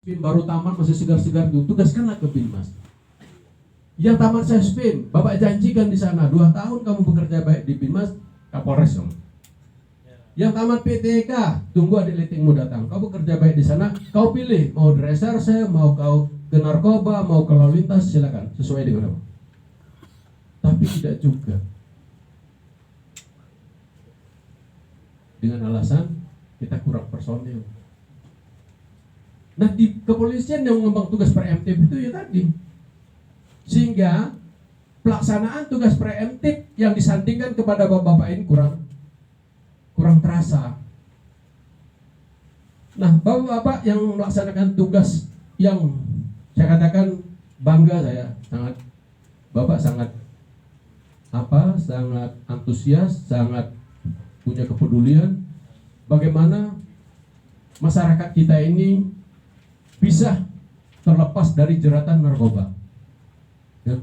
Spin baru tamat masih segar-segar itu, tugaskanlah ke Binmas. Yang tamat saya spin, Bapak janjikan di sana 2 tahun kamu bekerja baik di Binmas, Kapolres kamu. Yang tamat PTK, tunggu adik litingmu datang. Kau bekerja baik di sana, kau pilih mau di reserse, mau kau ke narkoba, mau ke lalu lintas, silakan sesuai dengan apa. Tapi tidak juga. Dengan alasan kita kurang personil. Nah, di kepolisian yang mengembang tugas preemptif itu ya tadi. Sehingga pelaksanaan tugas preemptif yang disandingkan kepada bapak-bapak ini kurang terasa. Nah, bapak-bapak yang melaksanakan tugas yang saya katakan bangga saya, Bapak sangat sangat antusias, sangat punya kepedulian bagaimana masyarakat kita ini bisa terlepas dari jeratan narkoba. Ya.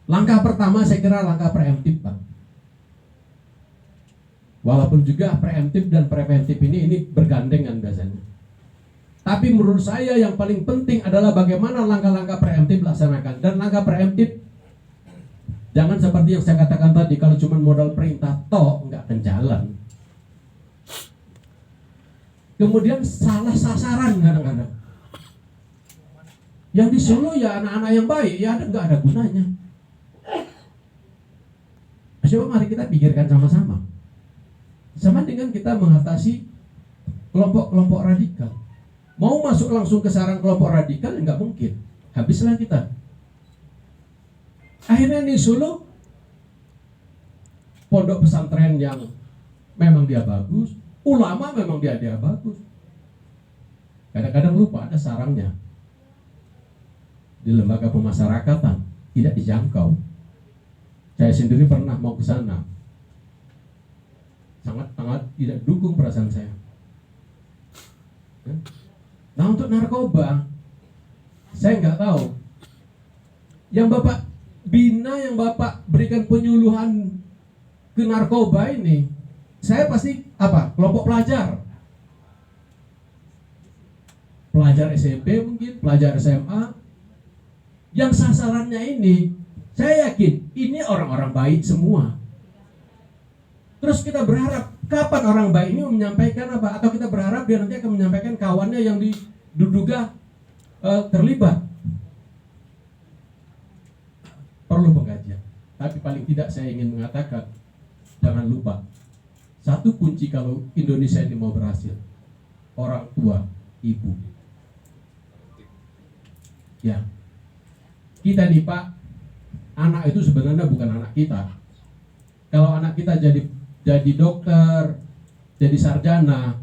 Langkah pertama saya kira langkah preemptif, Pak. Walaupun juga preemptif dan preventif ini bergandengan biasanya. Tapi menurut saya yang paling penting adalah bagaimana langkah-langkah preemptif dilaksanakan. Dan langkah preemptif jangan seperti yang saya katakan tadi, kalau cuma modal perintah toh nggak akan jalan. Kemudian salah sasaran kadang-kadang. Yang di Solo ya anak-anak yang baik, ya nggak ada gunanya. Coba mari kita pikirkan sama-sama. Sama dengan kita mengatasi kelompok-kelompok radikal. Mau masuk langsung ke sarang kelompok radikal, nggak mungkin. Habislah kita. Akhirnya di Solo, pondok pesantren yang memang dia bagus, ulama memang dia bagus. Kadang-kadang lupa ada sarangnya. Di lembaga pemasyarakatan tidak dijangkau. Saya sendiri pernah mau ke sana, sangat tidak dukung perasaan saya. Nah, untuk narkoba saya nggak tahu. Yang Bapak bina, yang Bapak berikan penyuluhan ke narkoba ini, saya pasti kelompok pelajar SMP mungkin, pelajar SMA. Yang sasarannya ini, saya yakin ini orang-orang baik semua. Terus kita berharap kapan orang baik ini menyampaikan apa? Atau kita berharap dia nanti akan menyampaikan kawannya yang diduga terlibat. Perlu pengkajian. Tapi paling tidak saya ingin mengatakan, jangan lupa, satu kunci kalau Indonesia ini mau berhasil, orang tua, ibu. Ya. Kita nih Pak, anak itu sebenarnya bukan anak kita. Kalau anak kita jadi dokter, jadi sarjana,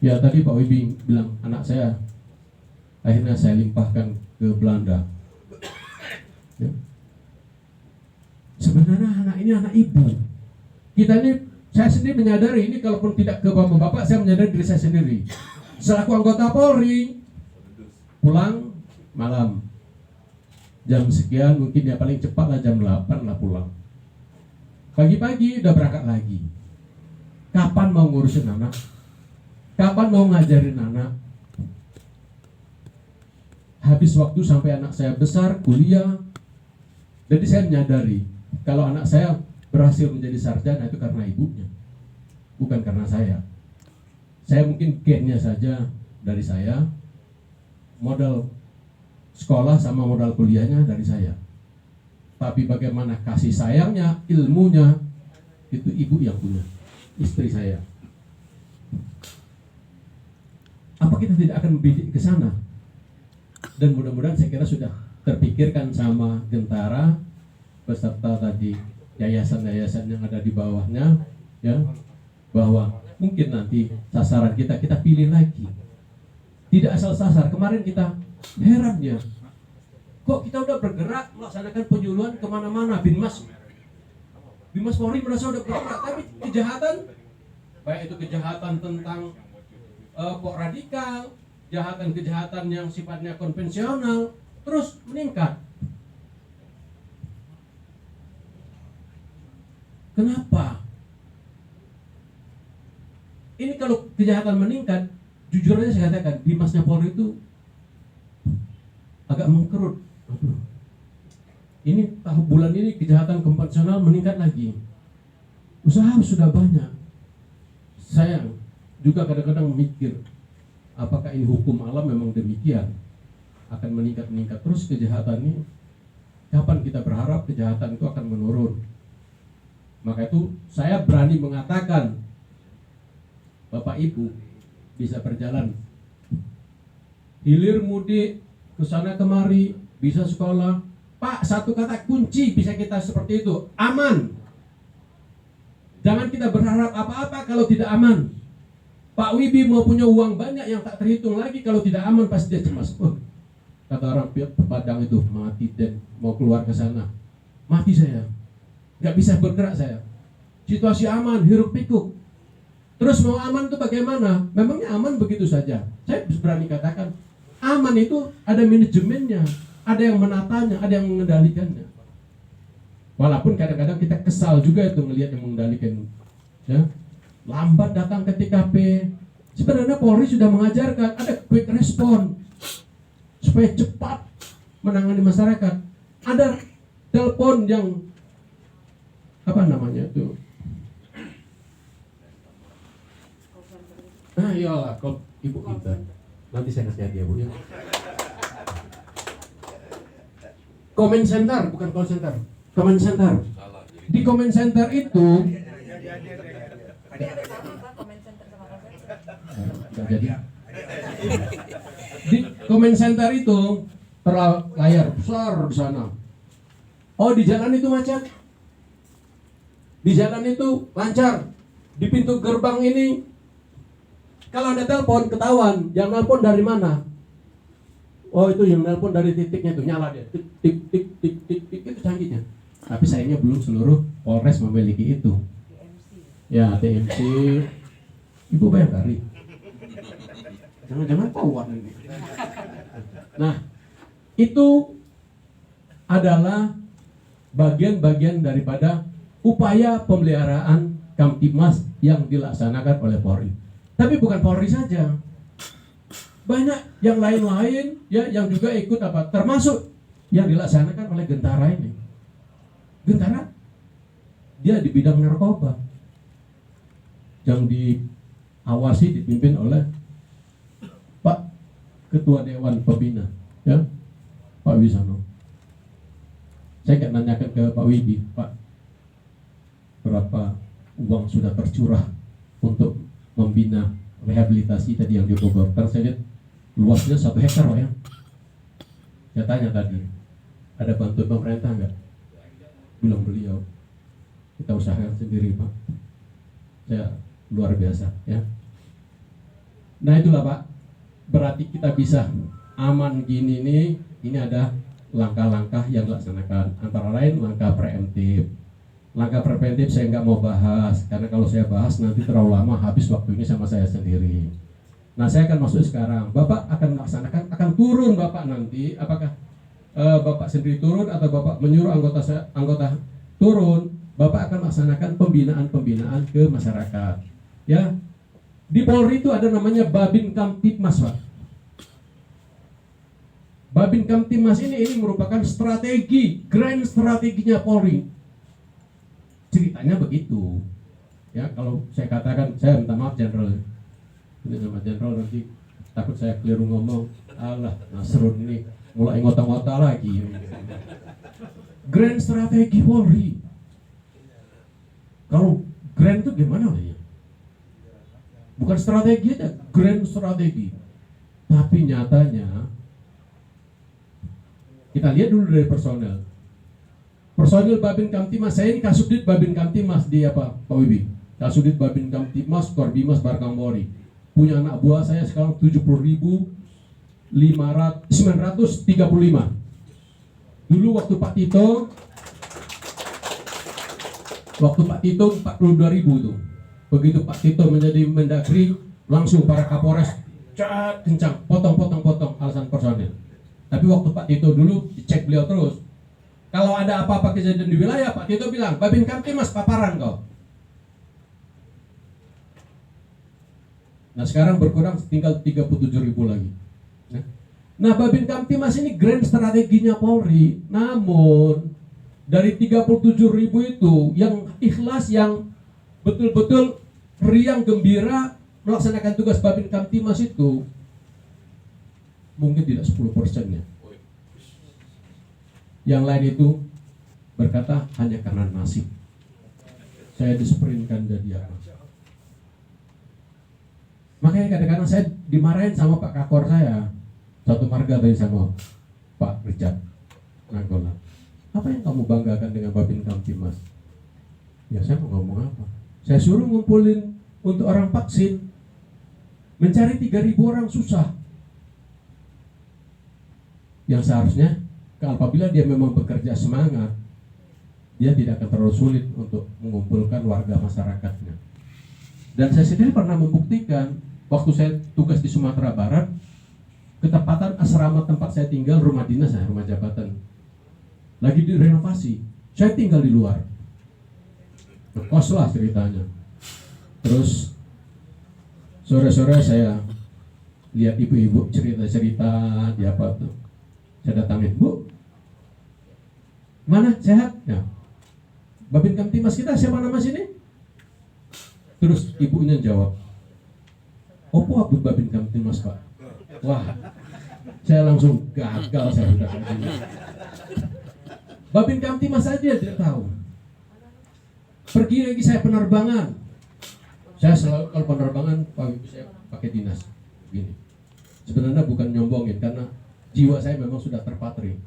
ya tadi Pak Wibi bilang anak saya akhirnya saya limpahkan ke Belanda. Ya. Sebenarnya anak ini anak ibu. Kita ini, saya sendiri menyadari ini, kalaupun tidak ke bapak-bapak, saya menyadari diri saya sendiri. Selaku anggota Polri, pulang malam jam sekian, mungkin ya paling cepat lah jam 8 lah pulang. Pagi-pagi udah berangkat lagi. Kapan mau ngurusin anak? Kapan mau ngajarin anak? Habis waktu sampai anak saya besar, kuliah. Jadi saya menyadari kalau anak saya berhasil menjadi sarjana itu karena ibunya, bukan karena saya. Saya mungkin gennya saja dari saya, modal sekolah sama modal kuliahnya dari saya. Tapi bagaimana kasih sayangnya, ilmunya, itu ibu yang punya, istri saya. Apa kita tidak akan membidik ke sana? Dan mudah-mudahan saya kira sudah terpikirkan sama Gentara beserta tadi yayasan-yayasan yang ada di bawahnya, ya, bahwa mungkin nanti sasaran kita pilih lagi. Tidak asal sasar. Kemarin kita heran ya, kok kita udah bergerak melaksanakan penyuluhan kemana-mana, Binmas Polri merasa udah bergerak, tapi kejahatan, baik itu kejahatan tentang kok radikal, kejahatan yang sifatnya konvensional, terus meningkat. Kenapa? Ini kalau kejahatan meningkat, jujur aja saya katakan, Dimasnya Polri itu agak mengkerut. Aduh, ini tahun bulan ini kejahatan konvensional meningkat lagi. Usaha sudah banyak. Saya juga kadang-kadang mikir, apakah ini hukum alam memang demikian? Akan meningkat terus kejahatan ini. Kapan kita berharap kejahatan itu akan menurun? Maka itu saya berani mengatakan, Bapak Ibu bisa berjalan hilir mudik ke sana kemari, bisa sekolah. Pak, satu kata kunci bisa kita seperti itu, aman. Jangan kita berharap apa-apa kalau tidak aman. Pak Wibi mau punya uang banyak yang tak terhitung lagi, kalau tidak aman pasti dia cemas. Kata orang Padang itu, mati dan mau keluar ke sana. Mati saya, nggak bisa bergerak saya. Situasi aman, hiruk pikuk. Terus mau aman itu bagaimana? Memangnya aman begitu saja? Saya berani katakan, aman itu ada manajemennya, ada yang menatanya, ada yang mengendalikannya. Walaupun kadang-kadang kita kesal juga itu melihat yang mengendalikan, ya. Lambat datang ke TKP. Sebenarnya Polri sudah mengajarkan ada quick response supaya cepat menangani masyarakat. Ada telepon yang apa namanya itu? Nah, iyalah, kok ibu kita. Nanti saya kasih hadiah, Bu, ya. Comment center, bukan call center. Comment center. Di comment center itu jadi di comment center itu layar besar di sana. Oh, di jalan itu macet. Di jalan itu lancar. Di pintu gerbang ini kalau ada telepon ketahuan, yang nelpon dari mana? Oh, itu yang nelpon dari titiknya itu, nyala dia. Tik tik tik tik tik, tik itu canggihnya. Tapi sayangnya belum seluruh Polres memiliki itu. Ya, TMC. Ibu Bayangkari. Jangan-jangan Pawan ini. Nah, itu adalah bagian-bagian daripada upaya pemeliharaan Kamtibmas yang dilaksanakan oleh Polri. Tapi bukan Polri saja, banyak yang lain-lain ya yang juga ikut apa, termasuk yang dilaksanakan oleh Gentara ini. Gentara dia di bidang narkoba yang diawasi, dipimpin oleh Pak Ketua Dewan Pembina, ya, Pak Wisano. Saya akan nanyakan ke Pak Wibi, Pak, berapa uang sudah tercurah untuk membina rehabilitasi tadi yang di Bogor? Karena saya lihat luasnya 1 hektar, Pak, ya. Saya tanya tadi, ada bantuan pemerintah nggak? Bilang beliau, kita usahakan sendiri, Pak. Ya, luar biasa, ya. Nah, itulah, Pak, berarti kita bisa aman gini nih. Ini ada langkah-langkah yang dilaksanakan, antara lain langkah preemptif. Langkah preventif saya nggak mau bahas, karena kalau saya bahas nanti terlalu lama, habis waktunya sama saya sendiri. Nah, saya akan masuk sekarang. Bapak akan melaksanakan, akan turun Bapak nanti. Apakah Bapak sendiri turun atau Bapak menyuruh anggota turun? Bapak akan melaksanakan pembinaan ke masyarakat. Ya, di Polri itu ada namanya Babin Kamtibmas, Pak. Babin Kamtibmas ini merupakan strategi, grand strateginya Polri. Ceritanya begitu, ya. Kalau saya katakan, saya minta maaf Jenderal, ini sama Jenderal nanti takut saya keliru ngomong. Alah, Nasrun ini mulai ngota-ngota lagi. Grand strategi Polri. Kalau grand itu gimana ya? Bukan strategi aja, grand strategi. Tapi nyatanya kita lihat dulu dari personel. Personil Babin Kamtibmas, saya ini Kasubdit Babin Kamtibmas di apa, Pak Wibi? Kasubdit Babin Kamtibmas, Korbimas Barkampori. Punya anak buah saya sekarang 70.935. Dulu waktu Pak Tito 42.000 itu. Begitu Pak Tito menjadi Mendagri, langsung para Kapolres cat kencang, potong alasan personil. Tapi waktu Pak Tito dulu dicek beliau terus. Kalau ada apa-apa kejadian di wilayah, Pak Tito bilang, Babin Kamtibmas paparan kau. Nah sekarang berkurang tinggal 37.000 lagi. Nah Babin Kamtimas ini grand strateginya Polri. Namun dari 37.000 itu yang ikhlas, yang betul-betul riang gembira melaksanakan tugas Babin Kamtimas itu mungkin tidak 10%-nya. Yang lain itu berkata hanya karena nasib saya disprintkan jadi apa. Makanya kadang-kadang saya dimarahin sama Pak Kakor saya, satu marga tadi sama Pak Richard Nanggola. Apa yang kamu banggakan dengan Babin Kamtimas? Ya saya mau ngomong apa? Saya suruh ngumpulin untuk orang vaksin, mencari 3.000 orang susah. Yang seharusnya apabila dia memang bekerja semangat, dia tidak akan terlalu sulit untuk mengumpulkan warga masyarakatnya. Dan saya sendiri pernah membuktikan waktu saya tugas di Sumatera Barat, ketepatan asrama tempat saya tinggal, rumah dinas, rumah jabatan, lagi direnovasi. Saya tinggal di luar, kos lah ceritanya. Terus sore-sore saya lihat ibu-ibu cerita-cerita di apa tuh. Saya datangin, Bu, mana sehat? Ya. Babin Kamtimas kita siapa nama sini? Terus ibunya jawab, Opo Abu Babin Kamtimas Pak. Wah, saya langsung gagal saya udah. Babin Kamtimas saja tidak tahu. Pergi lagi saya penerbangan. Saya selalu kalau penerbangan saya pakai dinas. Begini. Sebenarnya bukan nyombongin karena jiwa saya memang sudah terpatri.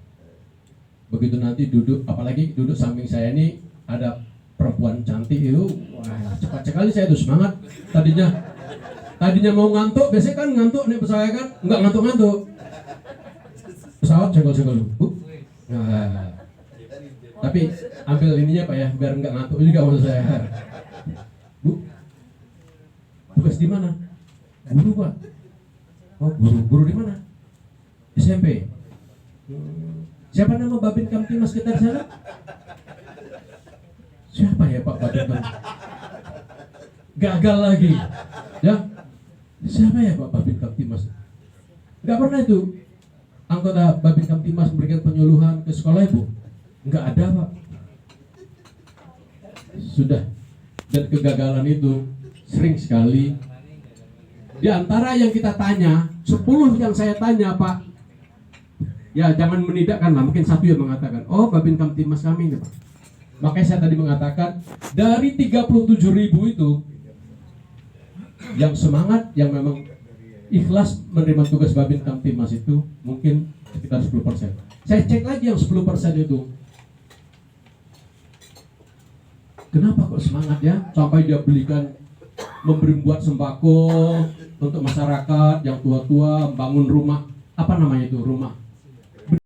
Begitu nanti duduk, apalagi duduk samping saya ini ada perempuan cantik itu, wah cepat sekali saya tuh semangat. Tadinya mau ngantuk, biasanya kan ngantuk nih pesawat kan, nggak ngantuk-ngantuk. Pesawat senggol-senggol, nah, tapi ambil ininya Pak ya, biar nggak ngantuk juga maksud saya. Bu, tugas di mana? Guru Pak. Oh guru di mana? SMP. Siapa nama Babin Kamtimas kita di sana? Siapa ya Pak Babin Kamtimas? Gagal lagi. Ya. Siapa ya Pak Babin Kamtimas? Enggak pernah itu anggota Babin Kamtimas memberikan penyuluhan ke sekolah Ibu. Enggak ada Pak. Sudah. Dan kegagalan itu sering sekali. Di antara yang kita tanya, 10 yang saya tanya Pak, ya jangan menidakkan lah, mungkin satu yang mengatakan, oh Babin Kamtimas kami ini Pak. Makanya saya tadi mengatakan, dari 37.000 itu, yang semangat, yang memang ikhlas menerima tugas Babin Kamtimas itu, mungkin sekitar 10%. Saya cek lagi yang 10% itu. Kenapa kok semangat ya? Sampai dia belikan, buat sembako untuk masyarakat yang tua-tua, bangun rumah, apa namanya itu, rumah